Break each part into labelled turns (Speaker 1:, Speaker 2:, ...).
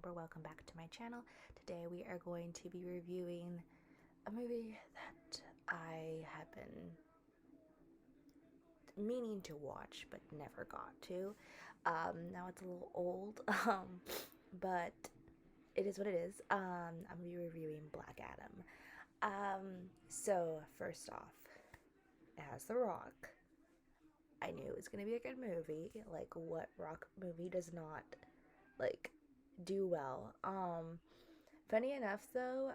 Speaker 1: Amber. Welcome back to my channel. Today we are going to be reviewing a movie that I have been meaning to watch but never got to. Now it's a little old, but it is what it is. I'm going to be reviewing Black Adam. So first off, it has The Rock. I knew it was going to be a good movie. Like, what Rock movie does not, like, do well? Funny enough, though,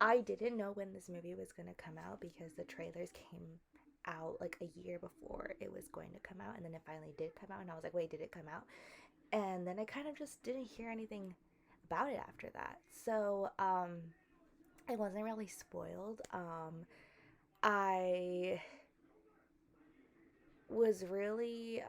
Speaker 1: I didn't know when this movie was going to come out because the trailers came out like a year before it was going to come out, and then it finally did come out, and I was like, wait, did it come out? And then I kind of just didn't hear anything about it after that. So, I wasn't really spoiled. I was really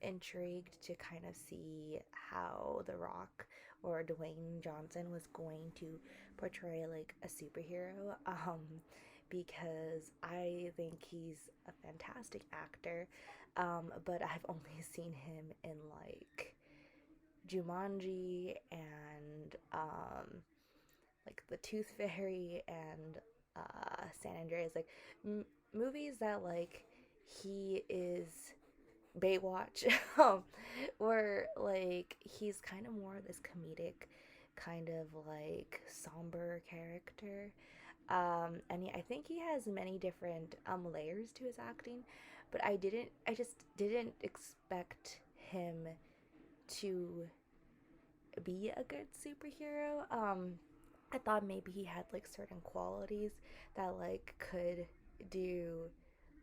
Speaker 1: intrigued to kind of see how The Rock or Dwayne Johnson was going to portray like a superhero, because I think he's a fantastic actor, but I've only seen him in like Jumanji and like The Tooth Fairy and San Andreas, like movies that like he is Baywatch, where like he's kind of more of this comedic, kind of like somber character. And I think he has many different layers to his acting, but I just didn't expect him to be a good superhero. I thought maybe he had like certain qualities that like could do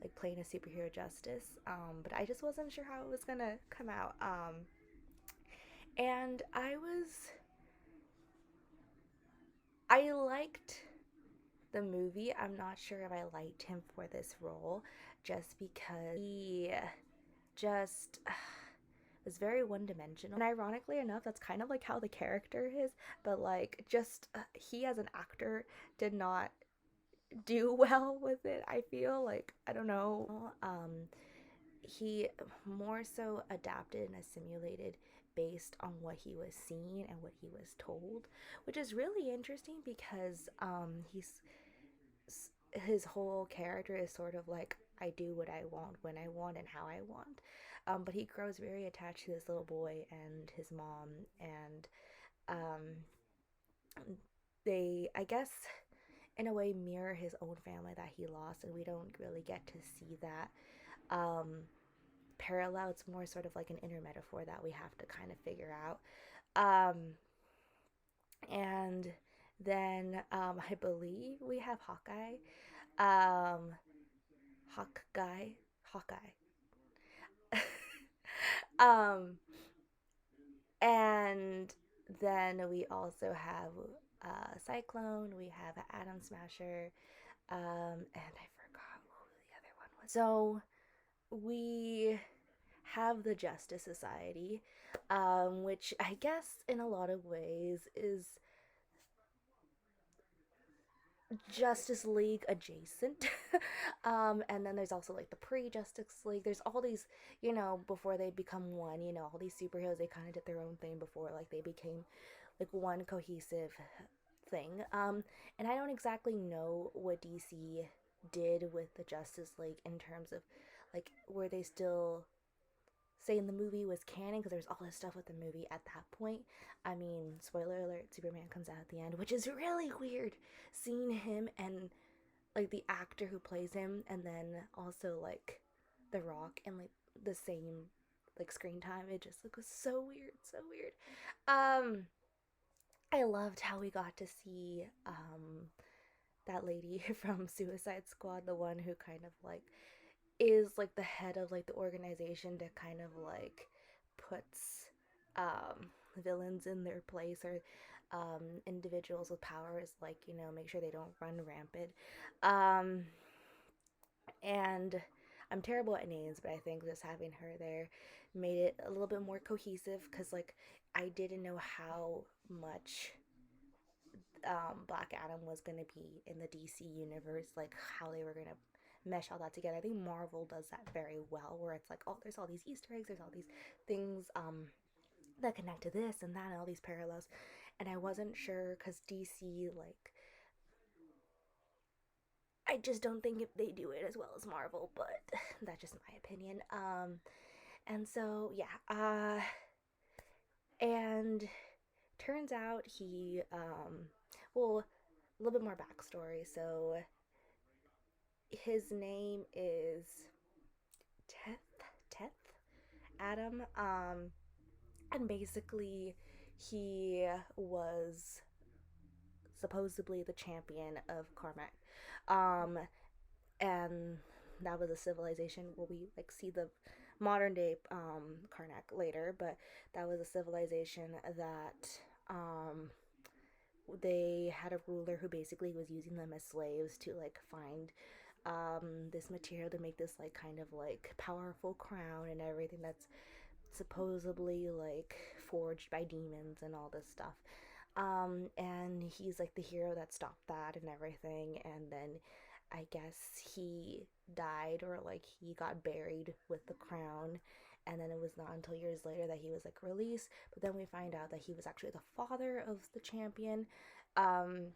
Speaker 1: like playing a superhero justice. But I just wasn't sure how it was gonna come out. And I liked the movie. I'm not sure if I liked him for this role just because he just was very one dimensional. And ironically enough, that's kind of like how the character is, but like just he as an actor did not do well with it. I feel like, I don't know. He more so adapted and assimilated based on what he was seeing and what he was told, which is really interesting because his whole character is sort of like, I do what I want when I want and how I want. But he grows very attached to this little boy and his mom, and they, I guess, in a way, mirror his own family that he lost, and we don't really get to see that parallel. It's more sort of like an inner metaphor that we have to kind of figure out. And then I believe we have Hawkeye. Um, Hawkeye. um, and then we also have Cyclone. We have Atom Smasher, and I forgot who the other one was. So we have the Justice Society, which I guess in a lot of ways is Justice League adjacent. And then there's also like the pre-Justice League. There's all these, before they become one, all these superheroes, they kind of did their own thing before like they became like one cohesive thing. And I don't exactly know what DC did with the Justice League in terms of like, were they still saying the movie was canon, because there's all this stuff with the movie at that point. I mean, spoiler alert, Superman comes out at the end, which is really weird seeing him and like the actor who plays him, and then also like The Rock and like the same like screen time. It just like was so weird, so weird. I loved how we got to see that lady from Suicide Squad, the one who kind of like is like the head of like the organization that kind of like puts villains in their place, or individuals with powers, like, make sure they don't run rampant. Um, and I'm terrible at names, but I think just having her there made it a little bit more cohesive, because like I didn't know how much Black Adam was going to be in the DC universe, like how they were going to mesh all that together. I think Marvel does that very well, where it's like, oh, there's all these Easter eggs, there's all these things that connect to this and that and all these parallels. And I wasn't sure because DC, like, I just don't think if they do it as well as Marvel, but that's just my opinion. And so yeah, and turns out he, well, a little bit more backstory. So his name is Teth Adam, and basically he was supposedly the champion of Carmack, um, and that was a civilization where we like see the modern day Karnak later, but that was a civilization that they had a ruler who basically was using them as slaves to like find this material to make this like kind of like powerful crown and everything that's supposedly like forged by demons and all this stuff. And he's like the hero that stopped that and everything. And then I guess he died or like he got buried with the crown. And then it was not until years later that he was like released. But then we find out that he was actually the father of the champion. Um,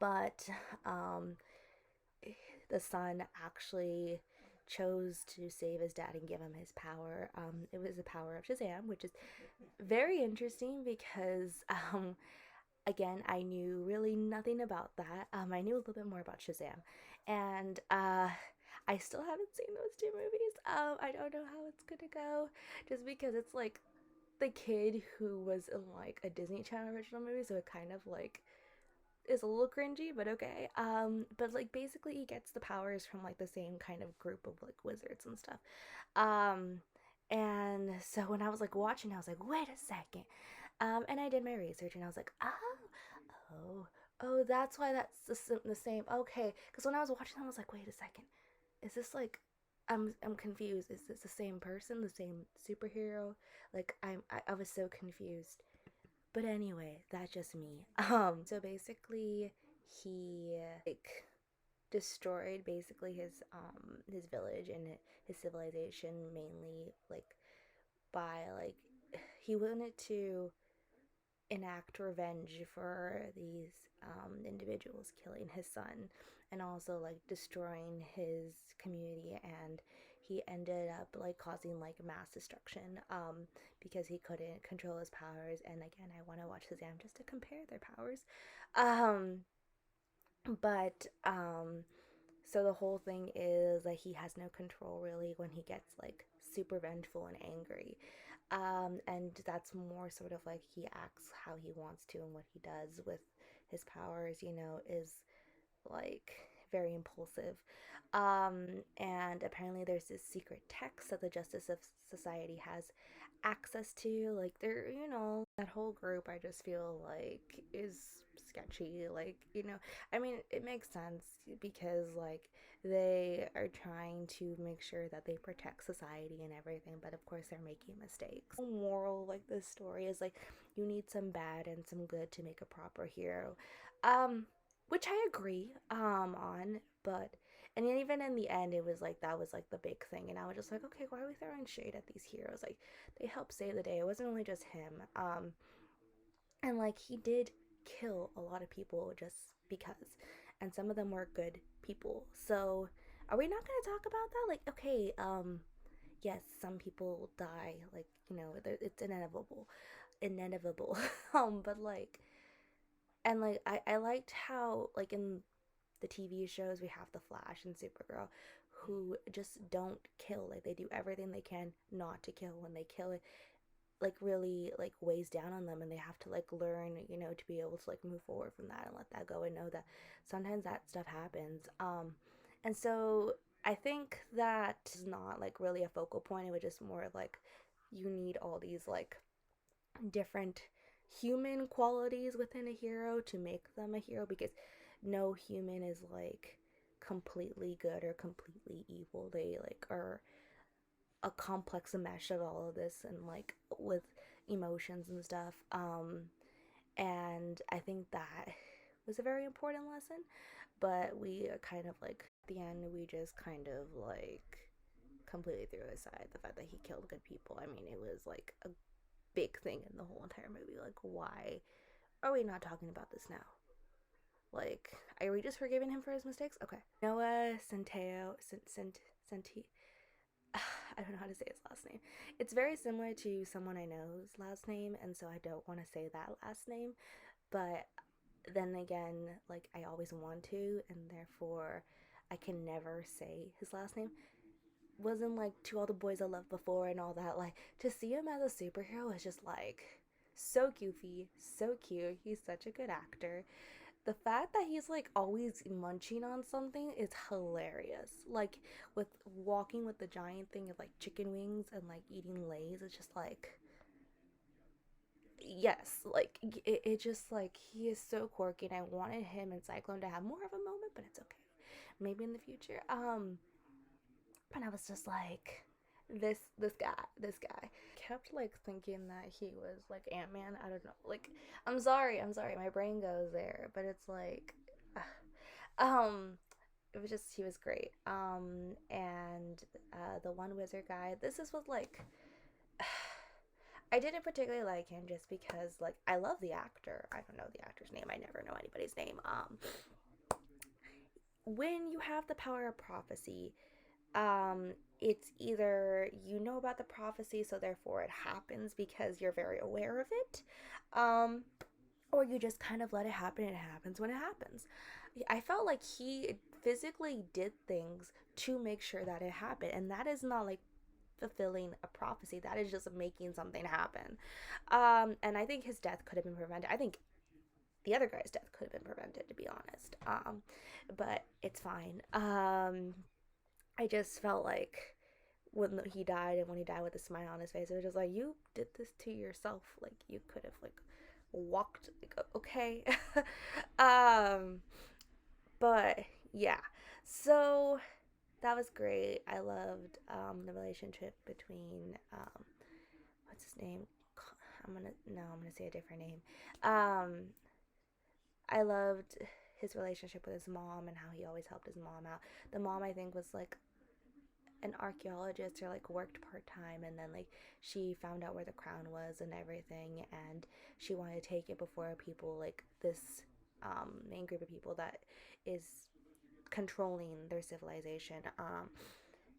Speaker 1: but um, the son actually chose to save his dad and give him his power. It was the power of Shazam, which is very interesting because again, I knew really nothing about that. I knew a little bit more about Shazam, and I still haven't seen those two movies. I don't know how it's gonna go, just because it's like the kid who was in like a Disney Channel original movie, so it kind of like is a little cringy, but okay. But like basically he gets the powers from like the same kind of group of like wizards and stuff. Um, and so when I was like watching, I was like, wait a second. And I did my research and I was like, oh, that's why that's the same. Okay, because when I was watching, I was like, wait a second, is this like, I'm confused. Is this the same person, the same superhero? Like I was so confused. But anyway, that's just me. So basically, he like destroyed basically his village and his civilization mainly like by like he wanted to enact revenge for these individuals killing his son and also like destroying his community, and he ended up like causing like mass destruction because he couldn't control his powers. And again, I want to watch Shazam just to compare their powers. um but so the whole thing is like he has no control really when he gets like super vengeful and angry. And that's more sort of like he acts how he wants to, and what he does with his powers, is like very impulsive. And apparently there's this secret text that the Justice of Society has access to. Like they're, that whole group I just feel like is sketchy. Like, I mean, it makes sense because like they are trying to make sure that they protect society and everything, but of course they're making mistakes. The moral like this story is like you need some bad and some good to make a proper hero. Um which I agree on, but and even in the end it was like that was like the big thing, and I was just like, okay, why are we throwing shade at these heroes? Like they helped save the day. It wasn't only just him. And like he did kill a lot of people just because, and some of them were good people. So are we not going to talk about that? Like, okay, yes, some people die, like, it's inevitable. But like, and like I liked how like in the TV shows we have the Flash and Supergirl who just don't kill. Like they do everything they can not to kill. When they kill, it like really like weighs down on them, and they have to like learn, to be able to like move forward from that and let that go and know that sometimes that stuff happens. And so I think that is not like really a focal point. It was just more like you need all these like different human qualities within a hero to make them a hero, because no human is like completely good or completely evil. They like are a complex mesh of all of this and like with emotions and stuff. And I think that was a very important lesson, but we kind of like at the end we just kind of like completely threw aside the fact that he killed good people. I mean, it was like a big thing in the whole entire movie. Like, why are we not talking about this now? Like, are we just forgiving him for his mistakes? Okay. Noah Centeo, Centi, I don't know how to say his last name. It's very similar to someone I know's last name, and so I don't want to say that last name. But then again, like, I always want to, and therefore I can never say his last name. Wasn't like To All the Boys I Loved Before and all that. Like, to see him as a superhero is just like so goofy, so cute. He's such a good actor. The fact that he's like always munching on something is hilarious. Like, with walking with the giant thing of like chicken wings and like eating Lays, it's just like, yes, like it just like he is so quirky, and I wanted him and Cyclone to have more of a moment, but it's okay. Maybe in the future. And I was just like, this guy kept like thinking that he was like Ant-Man. I don't know. Like, I'm sorry, my brain goes there, but it's like, um, it was just he was great. And the one wizard guy. This is what like. I didn't particularly like him just because like I love the actor. I don't know the actor's name. I never know anybody's name. When you have the power of prophecy, um it's either you know about the prophecy, so therefore it happens because you're very aware of it, um or you just kind of let it happen, and it happens when it happens. I felt like he physically did things to make sure that it happened, and that is not like fulfilling a prophecy. That is just making something happen. And I think his death could have been prevented. I think the other guy's death could have been prevented, to be honest. But it's fine. I just felt like when he died, and when he died with a smile on his face, it was just like, you did this to yourself. Like, you could have like walked, like, okay. um but yeah, so that was great. I loved the relationship between what's his name. I'm gonna say a different name. um I loved his relationship with his mom and how he always helped his mom out. The mom, I think, was like an archaeologist, or like worked part-time, and then like she found out where the crown was and everything, and she wanted to take it before people, like this main group of people that is controlling their civilization,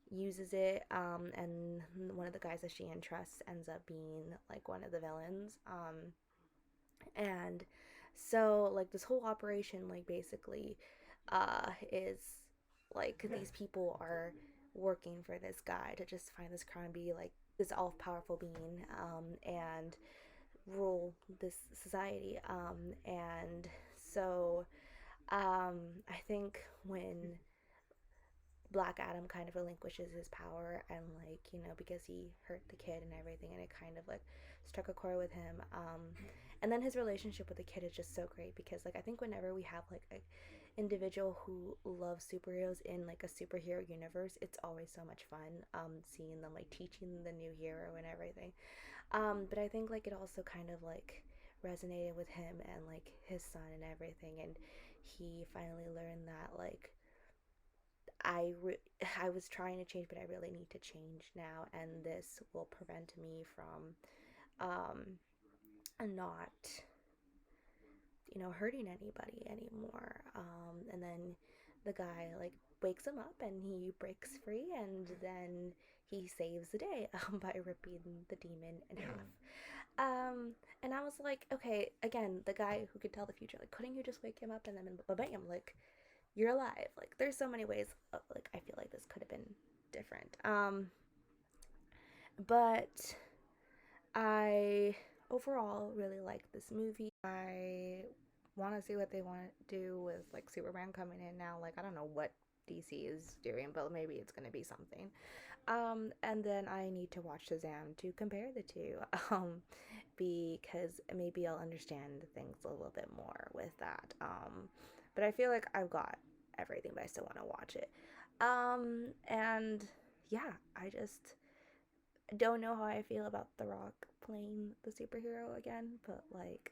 Speaker 1: uses it, and one of the guys that she entrusts ends up being like one of the villains, and so like this whole operation, like, basically is like these people are working for this guy to just find this crown, be like this all-powerful being, and rule this society, and so I think when Black Adam kind of relinquishes his power, and like, because he hurt the kid and everything, and it kind of like struck a chord with him, and then his relationship with the kid is just so great, because like I think whenever we have like a individual who loves superheroes in like a superhero universe, it's always so much fun, seeing them like teaching the new hero and everything. But I think like it also kind of like resonated with him and like his son and everything, and he finally learned that like I was trying to change, but I really need to change now, and this will prevent me from not, hurting anybody anymore. And then the guy like wakes him up, and he breaks free, and then he saves the day by ripping the demon in half. And I was like, okay, again, the guy who could tell the future, like, couldn't you just wake him up and then bam, like, you're alive? Like, there's so many ways like I feel like this could have been different. But I overall really like this movie. I want to see what they want to do with like Superman coming in now. Like, I don't know what DC is doing, but maybe it's gonna be something. And then I need to watch Shazam to compare the two, because maybe I'll understand things a little bit more with that. But I feel like I've got everything, but I still want to watch it. And yeah, I just don't know how I feel about The Rock playing the superhero again, but like,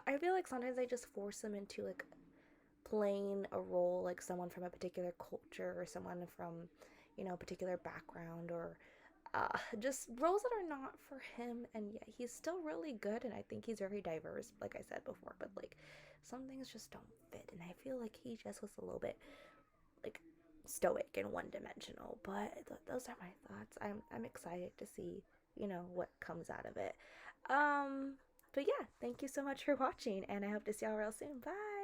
Speaker 1: I feel like sometimes I just force them into like playing a role, like someone from a particular culture, or someone from, a particular background, or just roles that are not for him. And yeah, he's still really good, and I think he's very diverse, like I said before. But like, some things just don't fit, and I feel like he just was a little bit like stoic and one dimensional. But those are my thoughts. I'm excited to see what comes out of it. Um, but yeah, thank you so much for watching, and I hope to see y'all real soon. Bye.